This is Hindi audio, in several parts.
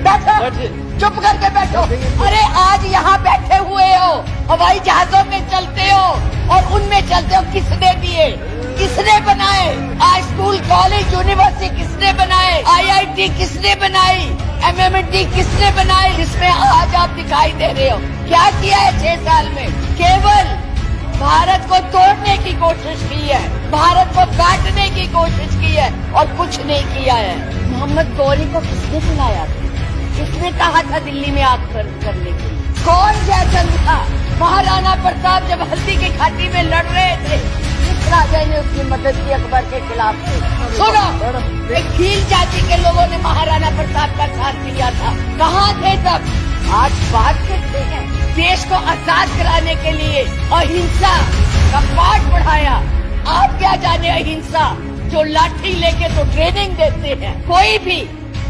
बैठो, चुप करके बैठो। अरे आज यहाँ बैठे हुए हो, हवाई जहाजों में चलते हो और उनमें चलते हो, किसने दिए, किसने बनाए? आज स्कूल, कॉलेज, यूनिवर्सिटी किसने बनाए? IIT किसने बनाई? MMT किसने बनाई? जिसमें आज आप दिखाई दे रहे हो। क्या किया है 6 साल में? केवल भारत को तोड़ने की कोशिश की है, भारत को काटने की कोशिश की है और कुछ नहीं किया है। मोहम्मद गौरी को किसने बुलाया था? किसने कहा था दिल्ली में आग बंद करने के लिए? कौन जयचंद था? महाराणा प्रताप जब हल्दी की घाटी में लड़ रहे थे, किस राजा ने उसकी मदद की अकबर के खिलाफ? सुनो, एक भील जाति के लोगों ने महाराणा प्रताप का साथ दिया था। कहाँ थे तब? आज बात करते हैं, देश को आजाद कराने के लिए अहिंसा का पाठ पढ़ाया। आप क्या जाने अहिंसा, जो लाठी लेके तो ट्रेनिंग देते हैं। कोई भी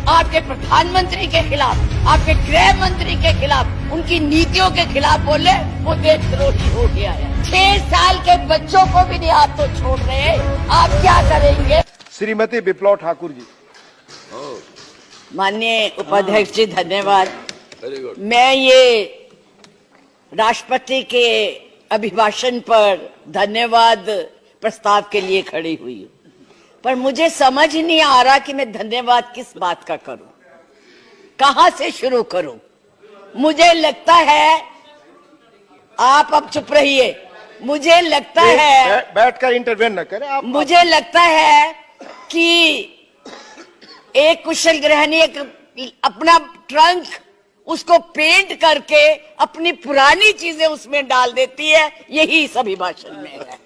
आपके प्रधानमंत्री के खिलाफ, आपके गृह मंत्री के खिलाफ, उनकी नीतियों के खिलाफ बोले, वो देशद्रोही हो गया है। 6 साल के बच्चों को भी नहीं आप तो छोड़ रहे, आप क्या करेंगे? श्रीमती विप्लव ठाकुर जी। माननीय उपाध्यक्ष जी, धन्यवाद। मैं ये राष्ट्रपति के अभिभाषण पर धन्यवाद प्रस्ताव के लिए खड़ी हुई हूँ, पर मुझे समझ नहीं आ रहा कि मैं धन्यवाद किस बात का करूं, कहां से शुरू करूं। मुझे लगता है, आप अब चुप रहिए, मुझे लगता है बैठकर इंटरवेन न करें आप। मुझे लगता है कि एक कुशल गृहिणी अपना ट्रंक उसको पेंट करके अपनी पुरानी चीजें उसमें डाल देती है। यही इस अभिभाषण में है,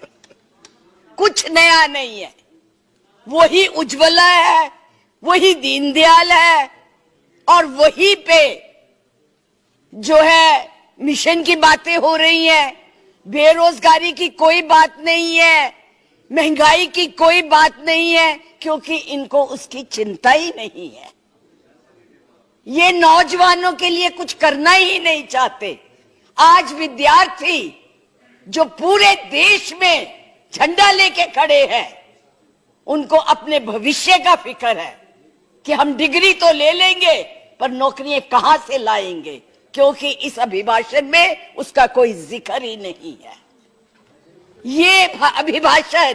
कुछ नया नहीं है। वही उज्ज्वला है, वही दीनदयाल है और वही पे जो है मिशन की बातें हो रही हैं। बेरोजगारी की कोई बात नहीं है, महंगाई की कोई बात नहीं है, क्योंकि इनको उसकी चिंता ही नहीं है। ये नौजवानों के लिए कुछ करना ही नहीं चाहते। आज विद्यार्थी जो पूरे देश में झंडा लेके खड़े हैं, उनको अपने भविष्य का फिक्र है कि हम डिग्री तो ले लेंगे पर नौकरियां कहां से लाएंगे, क्योंकि इस अभिभाषण में उसका कोई जिक्र ही नहीं है। ये अभिभाषण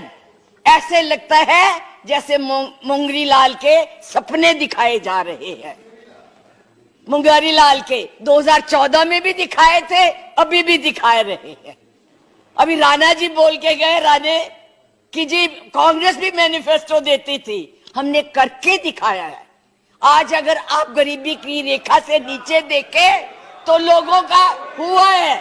ऐसे लगता है जैसे मुंगरी लाल के सपने दिखाए जा रहे हैं। मुंगरी लाल के 2014 में भी दिखाए थे, अभी भी दिखाए रहे हैं। अभी राणा जी बोल के गए, राणे कि जी कांग्रेस भी मैनिफेस्टो देती थी, हमने करके दिखाया है। आज अगर आप गरीबी की रेखा से नीचे देखें तो लोगों का हुआ है।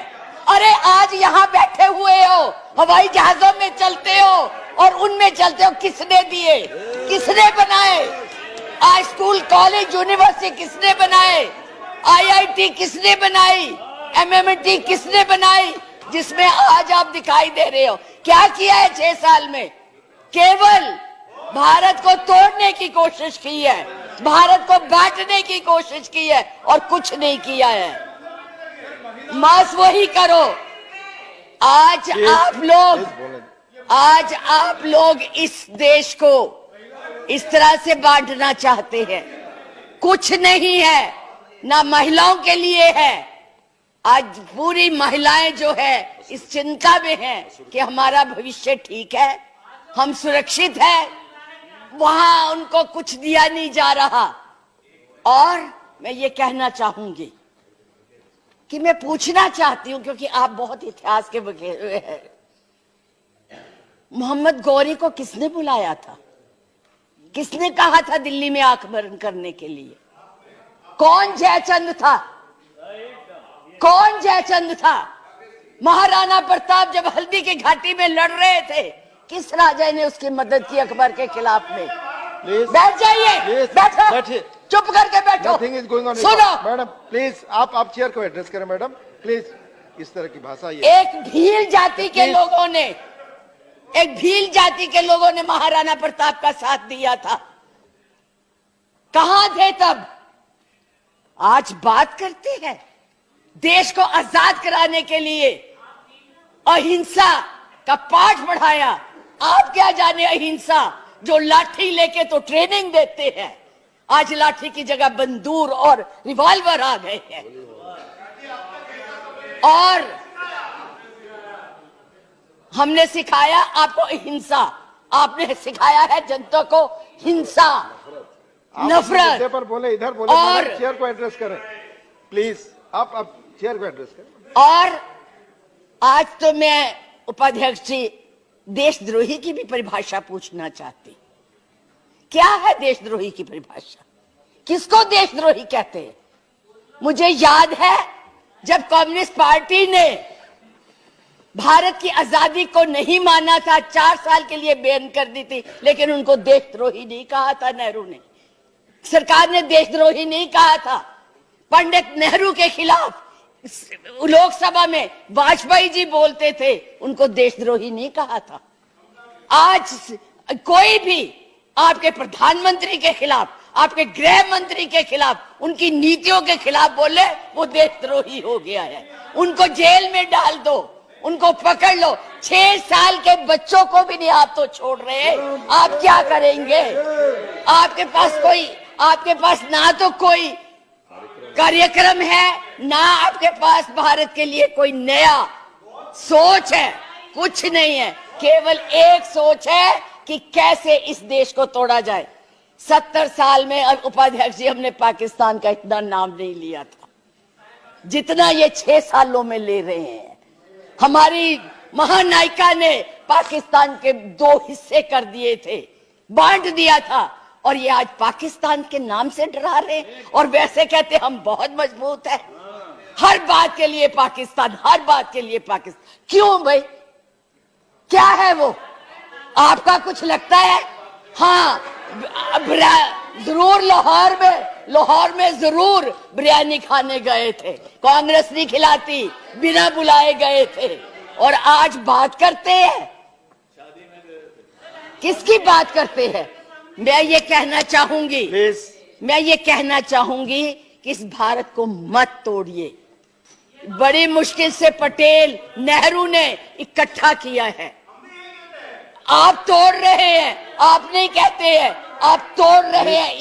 अरे आज यहाँ बैठे हुए हो, हवाई जहाजों में चलते हो और उनमें चलते हो, किसने दिए, किसने बनाए? आज स्कूल, कॉलेज, यूनिवर्सिटी किसने बनाए? IIT किसने बनाई? MMT किसने बनाई? जिसमें आज आप दिखाई दे रहे हो। क्या किया है 6 साल में? केवल भारत को तोड़ने की कोशिश की है, भारत को बांटने की कोशिश की है और कुछ नहीं किया है। मास वही करो। आज आप लोग इस देश को इस तरह से बांटना चाहते हैं। कुछ नहीं है, ना महिलाओं के लिए है। आज पूरी महिलाएं जो है इस चिंता में हैं कि हमारा भविष्य ठीक है, हम सुरक्षित हैं, वहां उनको कुछ दिया नहीं जा रहा। और मैं ये कहना चाहूंगी कि मैं पूछना चाहती हूं, क्योंकि आप बहुत इतिहास के बखे हुए हैं, मोहम्मद गौरी को किसने बुलाया था? किसने कहा था दिल्ली में आग बंद करने के लिए? कौन जयचंद था? कौन जयचंद था? महाराणा प्रताप जब हल्दी की घाटी में लड़ रहे थे, किस राजा ने उसकी मदद की अकबर के खिलाफ में? बैठ जाइए, बैठो, चुप करके बैठो। सुनो मैडम, प्लीज आप चेयर को एड्रेस करें मैडम, प्लीज। इस तरह की भाषा एक भील जाति के लोगों ने, एक भील जाति के लोगों ने महाराणा प्रताप का साथ दिया था। कहां थे तब? आज बात करते हैं, देश को आजाद कराने के लिए अहिंसा का पाठ पढ़ाया। आप क्या जाने अहिंसा, जो लाठी लेके तो ट्रेनिंग देते हैं। आज लाठी की जगह बंदूक और रिवॉल्वर आ गए हैं। और हमने सिखाया आपको हिंसा, आपने सिखाया है जनता को हिंसा, आप नफरत। मुद्दे पर बोले, इधर बोले, और मैडम चेयर को एड्रेस करें प्लीज। आप चेयर को एड्रेस करें। और आज तो मैं उपाध्यक्ष जी देशद्रोही की भी परिभाषा पूछना चाहती। क्या है देशद्रोही की परिभाषा? किसको देशद्रोही कहते हैं? मुझे याद है जब कम्युनिस्ट पार्टी ने भारत की आजादी को नहीं माना था, 4 साल के लिए बैन कर दी थी, लेकिन उनको देशद्रोही नहीं कहा था नेहरू ने। सरकार ने देशद्रोही नहीं कहा था। पंडित नेहरू के खिलाफ लोकसभा में वाजपेयी जी बोलते थे, उनको देशद्रोही नहीं कहा था। आज कोई भी आपके प्रधानमंत्री के खिलाफ, आपके गृह मंत्री के खिलाफ, उनकी नीतियों के खिलाफ बोले, वो देशद्रोही हो गया है। उनको जेल में डाल दो, उनको पकड़ लो। 6 साल के बच्चों को भी नहीं आप तो छोड़ रहे। आप क्या करेंगे? आपके पास ना तो कोई कार्यक्रम है, ना आपके पास भारत के लिए कोई नया सोच है, कुछ नहीं है। केवल एक सोच है कि कैसे इस देश को तोड़ा जाए। 70 साल में उपाध्यक्ष जी हमने पाकिस्तान का इतना नाम नहीं लिया था जितना ये 6 सालों में ले रहे हैं। हमारी महानायिका ने पाकिस्तान के 2 हिस्से कर दिए थे, बांट दिया था, और ये आज पाकिस्तान के नाम से डरा रहे हैं। और वैसे कहते हम बहुत मजबूत है, हर बात के लिए पाकिस्तान, हर बात के लिए पाकिस्तान। क्यों भाई? क्या है वो? आपका कुछ लगता है? हाँ, जरूर लाहौर में जरूर बिरयानी खाने गए थे, कांग्रेस नहीं खिलाती, बिना बुलाए गए थे। और आज बात करते हैं, किसकी बात करते हैं? मैं ये कहना चाहूंगी कि इस भारत को मत तोड़िए। बड़ी मुश्किल से पटेल नेहरू ने इकट्ठा किया है, आप तोड़ रहे हैं। आप नहीं कहते हैं, आप तोड़ रहे हैं,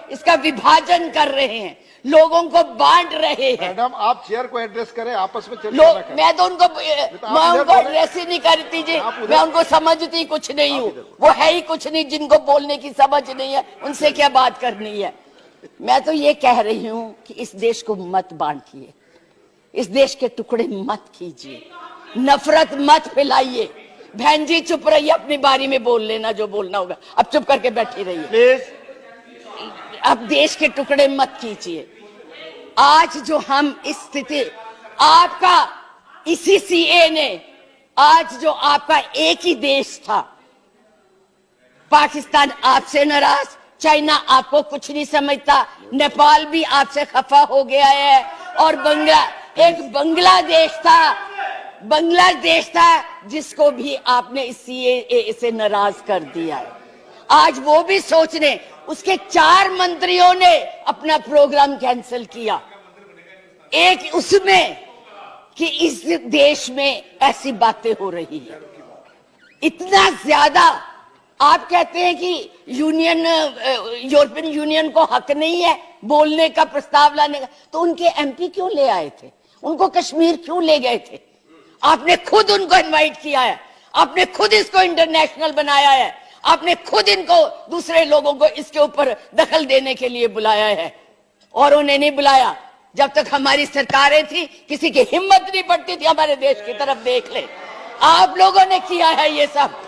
इसका विभाजन कर रहे हैं, लोगों को बांट रहे हैं। मैडम आप चेयर को एड्रेस करें, आपस में मैं तो उनको एड्रेस ही नहीं करती जी, मैं उनको समझती कुछ नहीं हूँ। वो है ही कुछ नहीं, जिनको बोलने की समझ नहीं है, उनसे क्या बात करनी है। मैं तो ये कह रही हूँ कि इस देश को मत बांटिए, इस देश के टुकड़े मत कीजिए, नफरत मत फैलाइए। बहन जी चुप रहिए, अपनी बारी में बोल लेना जो बोलना होगा, अब चुप करके बैठी रहिए प्लीज। अब देश के टुकड़े मत कीजिए। आज जो हम इस स्थिति, आपका इसी सीए ने, आज जो आपका एक ही देश था, पाकिस्तान आपसे नाराज, चाइना आपको कुछ नहीं समझता, नेपाल भी आपसे खफा हो गया है, और बांग्लादेश था जिसको भी आपने इस सीएए से नाराज कर दिया है। आज वो भी सोच रहे, उसके 4 मंत्रियों ने अपना प्रोग्राम कैंसिल किया। एक उसमें कि इस देश में ऐसी बातें हो रही है, इतना ज्यादा। आप कहते हैं कि यूरोपियन यूनियन को हक नहीं है बोलने का, प्रस्ताव लाने का, तो उनके एमपी क्यों ले आए थे? उनको कश्मीर क्यों ले गए थे? आपने खुद उनको इनवाइट किया है, आपने खुद इसको इंटरनेशनल बनाया है, आपने खुद इनको, दूसरे लोगों को इसके ऊपर दखल देने के लिए बुलाया है। और उन्हें नहीं बुलाया जब तक हमारी सरकारें थी, किसी की हिम्मत नहीं पड़ती थी हमारे देश की तरफ देख ले। आप लोगों ने किया है ये सब,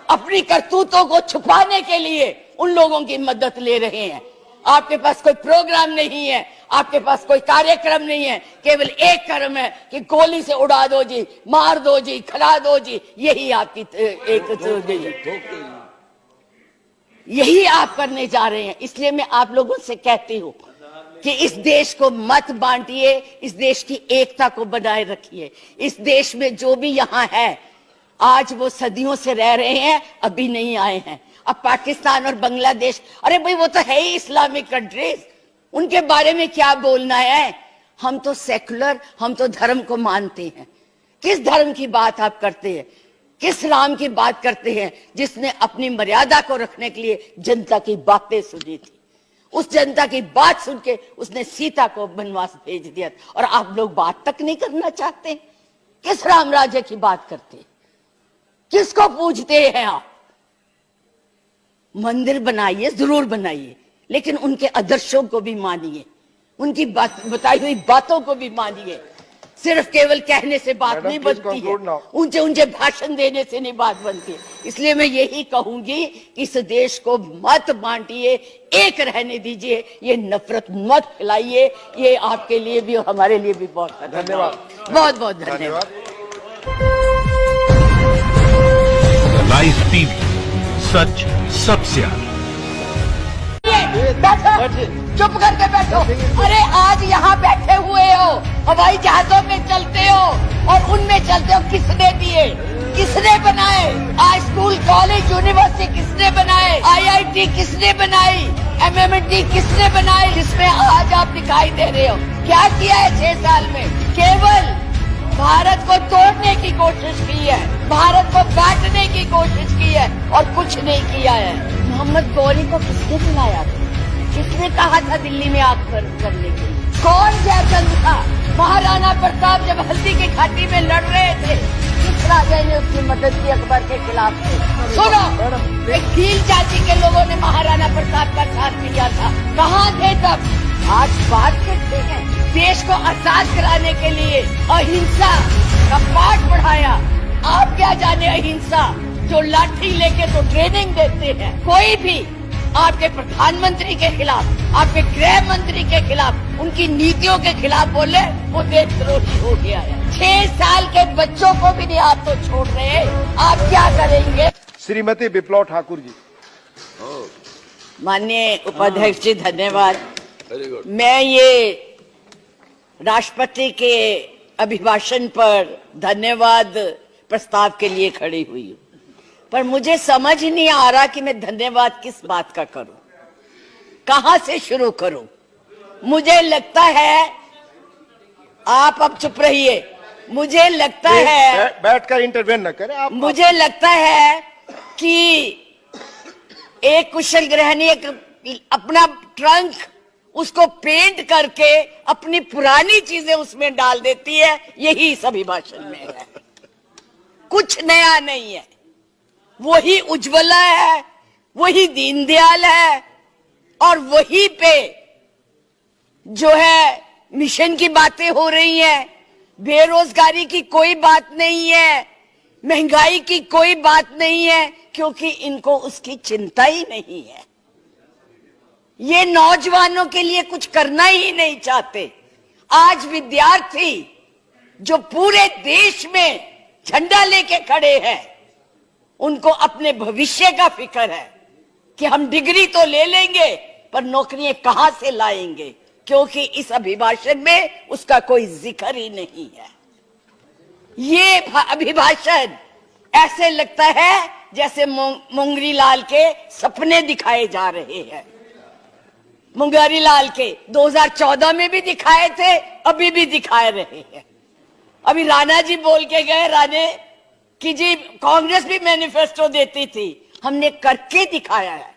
अपनी करतूतों को छुपाने के लिए उन लोगों की मदद ले रहे हैं। आपके पास कोई प्रोग्राम नहीं है, आपके पास कोई कार्यक्रम नहीं है, केवल एक कर्म है कि गोली से उड़ा दो जी, मार दो जी, खिला दो जी, यही आपकी यही आप करने जा रहे हैं। इसलिए मैं आप लोगों से कहती हूं कि इस देश को मत बांटिए, इस देश की एकता को बनाए रखिए। इस देश में जो भी यहाँ है, आज वो सदियों से रह रहे हैं, अभी नहीं आए हैं। अब पाकिस्तान और बांग्लादेश, अरे भाई वो तो है ही इस्लामिक कंट्रीज, उनके बारे में क्या बोलना है? हम तो सेकुलर, हम तो धर्म को मानते हैं। किस धर्म की बात आप करते हैं? किस राम की बात करते हैं जिसने अपनी मर्यादा को रखने के लिए जनता की बातें सुनी थी? उस जनता की बात सुन के उसने सीता को वनवास भेज दिया, और आप लोग बात तक नहीं करना चाहते। किस राम राज्य की बात करते, किसको पूजते हैं आप? मंदिर बनाइए, जरूर बनाइए, लेकिन उनके आदर्शों को भी मानिए, उनकी बताई हुई बातों को भी मानिए। सिर्फ केवल कहने से बात नहीं बनती है, ऊंचे ऊंचे भाषण देने से नहीं बात बनती। इसलिए मैं यही कहूंगी कि इस देश को मत बांटिए, एक रहने दीजिए, ये नफरत मत फैलाइए। ये आपके लिए भी और हमारे लिए भी बहुत धन्यवाद, बहुत बहुत धन्यवाद। लाइव टीवी, सच सबसे आगे। चुप करके बैठो। अरे आज यहाँ बैठे हुए हो, हवाई जहाजों में चलते हो और उनमें चलते हो, किसने दिए, किसने बनाए? आज स्कूल, कॉलेज, यूनिवर्सिटी किसने बनाए? IIT किसने बनाई? MMT किसने बनाई? जिसमें आज आप दिखाई दे रहे हो। क्या किया है 6 साल में? केवल भारत को तोड़ने की कोशिश की है, भारत को बांटने की कोशिश की है, और कुछ नहीं किया है। मोहम्मद गौरी को किसने बुलाया था? किसने कहा था दिल्ली में आग करने के लिए? कौन जयचंद था? महाराणा प्रताप जब हल्दी की घाटी में लड़ रहे थे, किस राजा ने उसकी मदद की अकबर के खिलाफ? सुनो, एक भील जाति के लोगों ने महाराणा प्रताप का साथ दिया था। कहाँ थे तब? आज बात करते हैं। देश को आजाद कराने के लिए अहिंसा का पाठ पढ़ाया। आप क्या जाने अहिंसा? जो लाठी लेके तो ट्रेनिंग देते हैं। कोई भी आपके प्रधानमंत्री के खिलाफ, आपके गृह मंत्री के खिलाफ, उनकी नीतियों के खिलाफ बोले, वो देशद्रोही हो गया है। 6 साल के बच्चों को भी नहीं आप तो छोड़ रहे, आप क्या करेंगे? श्रीमती विप्लव ठाकुर जी। माननीय उपाध्यक्ष जी, धन्यवाद। मैं ये राष्ट्रपति के अभिभाषण पर धन्यवाद प्रस्ताव के लिए खड़ी हुई हूँ, पर मुझे समझ नहीं आ रहा कि मैं धन्यवाद किस बात का करूं, कहां से शुरू करूं। मुझे लगता है, आप अब चुप रहिए, मुझे लगता है बैठकर इंटरवेन न करें आप। मुझे लगता है कि एक कुशल गृहिणी अपना ट्रंक उसको पेंट करके अपनी पुरानी चीजें उसमें डाल देती है। यही इस अभिभाषण में है, कुछ नया नहीं है। वही उज्ज्वला है, वही दीनदयाल है, और वही पे जो है मिशन की बातें हो रही हैं। बेरोजगारी की कोई बात नहीं है, महंगाई की कोई बात नहीं है, क्योंकि इनको उसकी चिंता ही नहीं है। ये नौजवानों के लिए कुछ करना ही नहीं चाहते। आज विद्यार्थी जो पूरे देश में झंडा लेके खड़े हैं, उनको अपने भविष्य का फिक्र है कि हम डिग्री तो ले लेंगे, पर नौकरियां कहां से लाएंगे, क्योंकि इस अभिभाषण में उसका कोई जिक्र ही नहीं है। ये अभिभाषण ऐसे लगता है जैसे मुंगरी लाल के सपने दिखाए जा रहे हैं। मुंगरी लाल के 2014 में भी दिखाए थे, अभी भी दिखाए रहे हैं। अभी राणा जी बोल के गए, राणे कि जी कांग्रेस भी मैनिफेस्टो देती थी, हमने करके दिखाया है।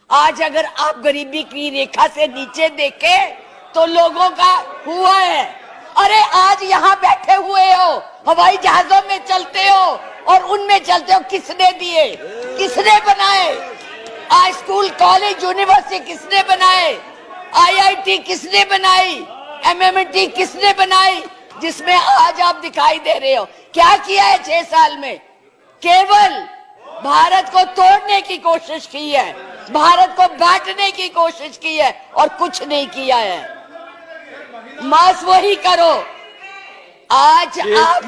आज अगर आप गरीबी की रेखा से नीचे देखें तो लोगों का हुआ है। अरे आज यहाँ बैठे हुए हो, हवाई जहाजों में चलते हो और उनमें चलते हो, किसने दिए, किसने बनाए? आज स्कूल, कॉलेज, यूनिवर्सिटी किसने बनाए? IIT किसने बनाई? MMT किसने बनाई? जिसमें आज आप दिखाई दे रहे हो। क्या किया है 6 साल में? केवल भारत को तोड़ने की कोशिश की है, भारत को बांटने की कोशिश की है, और कुछ नहीं किया है। मास वही करो। आज आप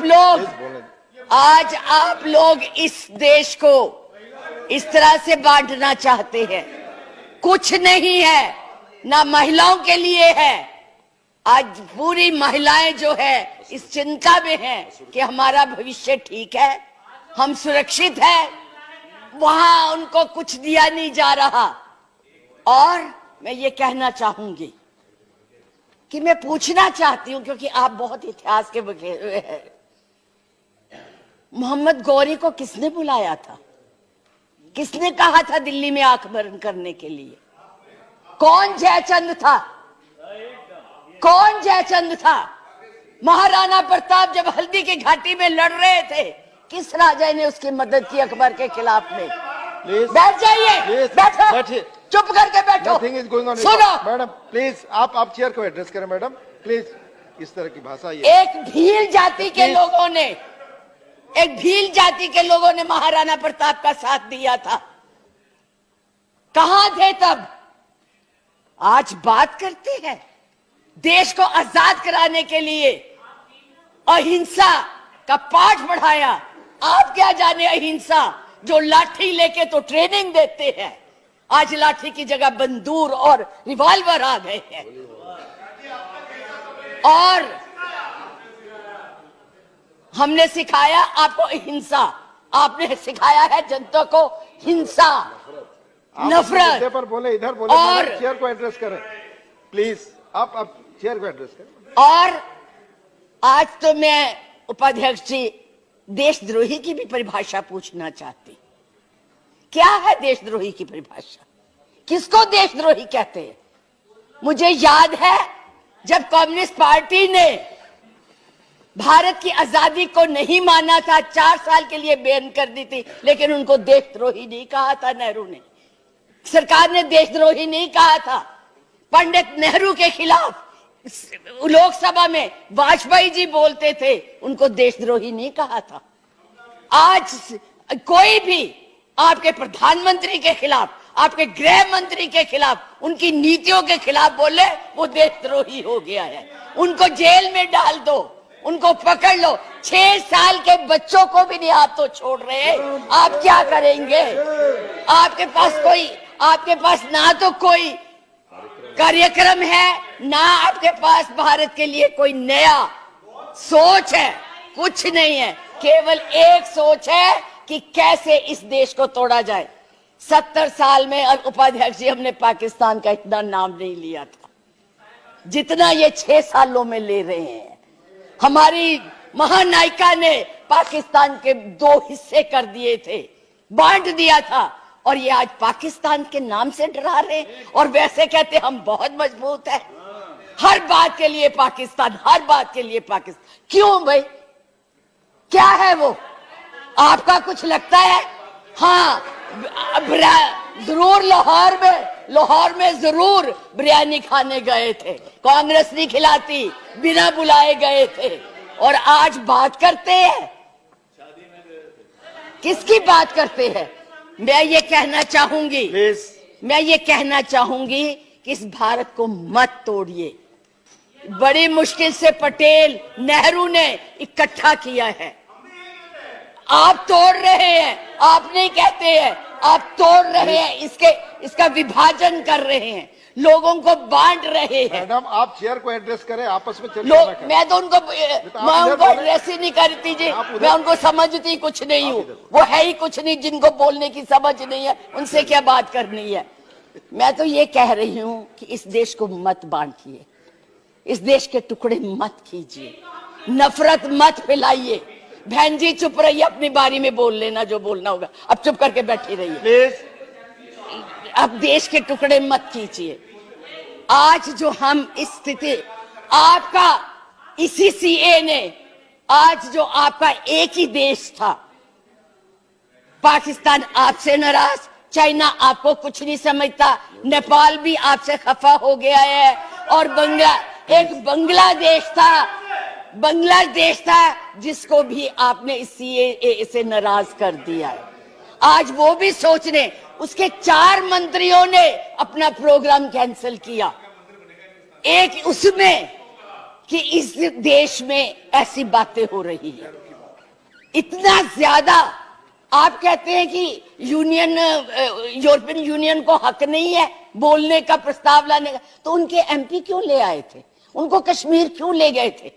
लोग इस देश को इस तरह से बांटना चाहते हैं। कुछ नहीं है, ना महिलाओं के लिए है। आज पूरी महिलाएं जो है इस चिंता में हैं कि हमारा भविष्य ठीक है, हम सुरक्षित है, वहां उनको कुछ दिया नहीं जा रहा। और मैं ये कहना चाहूंगी कि मैं पूछना चाहती हूं, क्योंकि आप बहुत इतिहास के बखेर हुए हैं, मोहम्मद गौरी को किसने बुलाया था? किसने कहा था दिल्ली में आंख बंद करने के लिए? कौन जयचंद था? कौन जयचंद था? महाराणा प्रताप जब हल्दी की घाटी में लड़ रहे थे, किस राजा ने उसकी मदद की अकबर के खिलाफ में? बैठ जाइए, बैठो, बैठिए, चुप करके बैठो। Nothing is going on. सुनो मैडम प्लीज, आप चेयर को एड्रेस करें मैडम प्लीज। इस तरह की भाषा ये एक भील जाति के लोगों ने, एक भील जाति के लोगों ने महाराणा प्रताप का साथ दिया था। कहां थे तब? आज बात करते हैं देश को आजाद कराने के लिए अहिंसा का पाठ पढ़ाया। आप क्या जाने अहिंसा, जो लाठी लेके तो ट्रेनिंग देते हैं, आज लाठी की जगह बंदूक और रिवॉल्वर आ गए हैं। और हमने सिखाया आपको अहिंसा, आपने सिखाया है जनता को हिंसा, नफरत पर बोले, इधर बोले। और चेयर को एड्रेस करें प्लीज, आप चेयर को एड्रेस करें। और आज तो मैं उपाध्यक्ष जी देशद्रोही की भी परिभाषा पूछना चाहती। क्या है देशद्रोही की परिभाषा? किसको देशद्रोही कहते हैं? मुझे याद है जब कम्युनिस्ट पार्टी ने भारत की आजादी को नहीं माना था, 4 साल के लिए बैन कर दी थी, लेकिन उनको देशद्रोही नहीं कहा था नेहरू ने। सरकार ने देशद्रोही नहीं कहा था। पंडित नेहरू के खिलाफ लोकसभा में वाजपेयी जी बोलते थे, उनको देशद्रोही नहीं कहा था। आज कोई भी आपके प्रधानमंत्री के खिलाफ, आपके गृह मंत्री के खिलाफ, उनकी नीतियों के खिलाफ बोले, वो देशद्रोही हो गया है। उनको जेल में डाल दो, उनको पकड़ लो। 6 साल के बच्चों को भी नहीं आप तो छोड़ रहे। आप क्या करेंगे? आपके पास ना तो कोई कार्यक्रम है, ना आपके पास भारत के लिए कोई नया सोच है, कुछ नहीं है। केवल एक सोच है कि कैसे इस देश को तोड़ा जाए। 70 साल में उपाध्यक्ष जी हमने पाकिस्तान का इतना नाम नहीं लिया था जितना ये 6 सालों में ले रहे हैं। हमारी महानायिका ने पाकिस्तान के 2 हिस्से कर दिए थे, बांट दिया था, और ये आज पाकिस्तान के नाम से डरा रहे हैं। और वैसे कहते हम बहुत मजबूत है, हर बात के लिए पाकिस्तान, हर बात के लिए पाकिस्तान। क्यों भाई? क्या है वो? आपका कुछ लगता है? हाँ, जरूर लाहौर में जरूर बिरयानी खाने गए थे, कांग्रेस नहीं खिलाती, बिना बुलाए गए थे। और आज बात करते हैं, किसकी बात करते हैं? मैं ये कहना चाहूंगी कि इस भारत को मत तोड़िए। बड़ी मुश्किल से पटेल नेहरू ने इकट्ठा किया है, आप तोड़ रहे हैं। आप नहीं कहते हैं, आप तोड़ रहे हैं, इसका विभाजन कर रहे हैं, लोगों को बांट रहे हैं। मैडम आप चेयर को एड्रेस करें, आपस में चर्चा ना करें। मैं उनको एड्रेस ही नहीं करती जी, मैं उनको समझती कुछ नहीं हूँ। वो है ही कुछ नहीं, जिनको बोलने की समझ नहीं है, उनसे क्या बात करनी है। मैं तो ये कह रही हूँ कि इस देश को मत बांटिए, इस देश के टुकड़े मत कीजिए, नफरत मत फैलाइए। बहन जी चुप रहिए, अपनी बारी में बोल लेना जो बोलना होगा, अब चुप करके बैठी रहिए प्लीज। अब देश के टुकड़े मत कीजिए। आज जो हम इस स्थिति, आपका इसी सीए ने, आज जो आपका एक ही देश था, पाकिस्तान आपसे नाराज, चाइना आपको कुछ नहीं समझता, नेपाल भी आपसे खफा हो गया है, और एक बांग्लादेश था जिसको भी आपने इस सीएए से नाराज कर दिया है। आज वो भी सोच रहे, उसके 4 मंत्रियों ने अपना प्रोग्राम कैंसिल किया। एक उसमें कि इस देश में ऐसी बातें हो रही है, इतना ज्यादा। आप कहते हैं कि यूरोपियन यूनियन को हक नहीं है बोलने का, प्रस्ताव लाने का, तो उनके एमपी क्यों ले आए थे? उनको कश्मीर क्यों ले गए थे?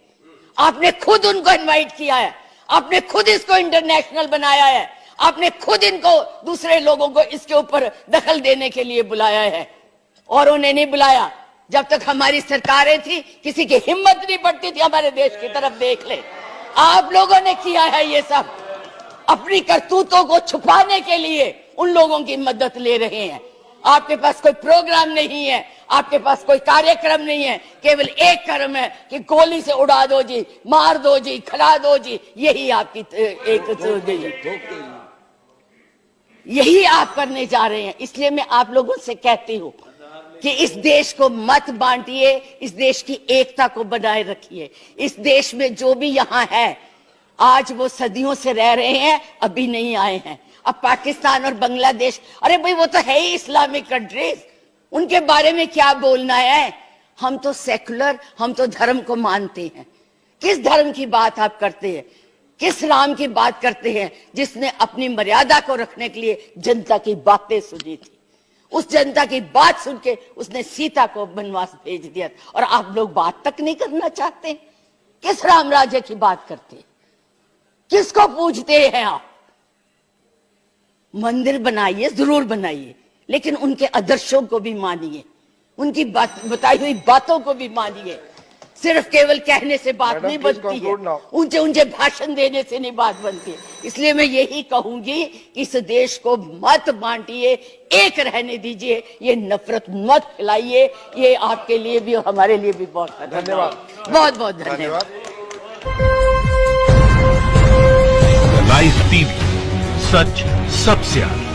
आपने खुद उनको इनवाइट किया है, आपने खुद इसको इंटरनेशनल बनाया है, आपने खुद इनको, दूसरे लोगों को इसके ऊपर दखल देने के लिए बुलाया है। और उन्हें नहीं बुलाया जब तक हमारी सरकारें थी, किसी की हिम्मत नहीं पड़ती थी हमारे देश की तरफ देख ले। आप लोगों ने किया है ये सब, अपनी करतूतों को छुपाने के लिए उन लोगों की मदद ले रहे हैं। आपके पास कोई प्रोग्राम नहीं है, आपके पास कोई कार्यक्रम नहीं है, केवल एक कर्म है कि गोली से उड़ा दो जी, मार दो जी, खिला दो जी। यही आपकी यही आप करने जा रहे हैं। इसलिए मैं आप लोगों से कहती हूं कि इस देश को मत बांटिए, इस देश की एकता को बनाए रखिए। इस देश में जो भी यहां है, आज वो सदियों से रह रहे हैं, अभी नहीं आए हैं। अब पाकिस्तान और बांग्लादेश, अरे भाई वो तो है ही इस्लामिक कंट्रीज, उनके बारे में क्या बोलना है? हम तो सेकुलर, हम तो धर्म को मानते हैं। किस धर्म की बात आप करते हैं? किस राम की बात करते हैं जिसने अपनी मर्यादा को रखने के लिए जनता की बातें सुनी थी? उस जनता की बात सुन के उसने सीता को वनवास भेज दिया, और आप लोग बात तक नहीं करना चाहते। किस राम राज्य की बात करते हैं? किसको पूजते हैं आप? मंदिर बनाइए, जरूर बनाइए, लेकिन उनके आदर्शों को भी मानिए, उनकी बताई हुई बातों को भी मानिए। सिर्फ केवल कहने से बात नहीं बनती है, ऊंचे ऊंचे भाषण देने से नहीं बात बनती है। इसलिए मैं यही कहूंगी कि इस देश को मत बांटिए, एक रहने दीजिए, ये नफरत मत फैलाइए। ये आपके लिए भी और हमारे लिए भी बहुत धन्यवाद, बहुत बहुत धन्यवाद। लाइव टीवी, सच सबसे आगे।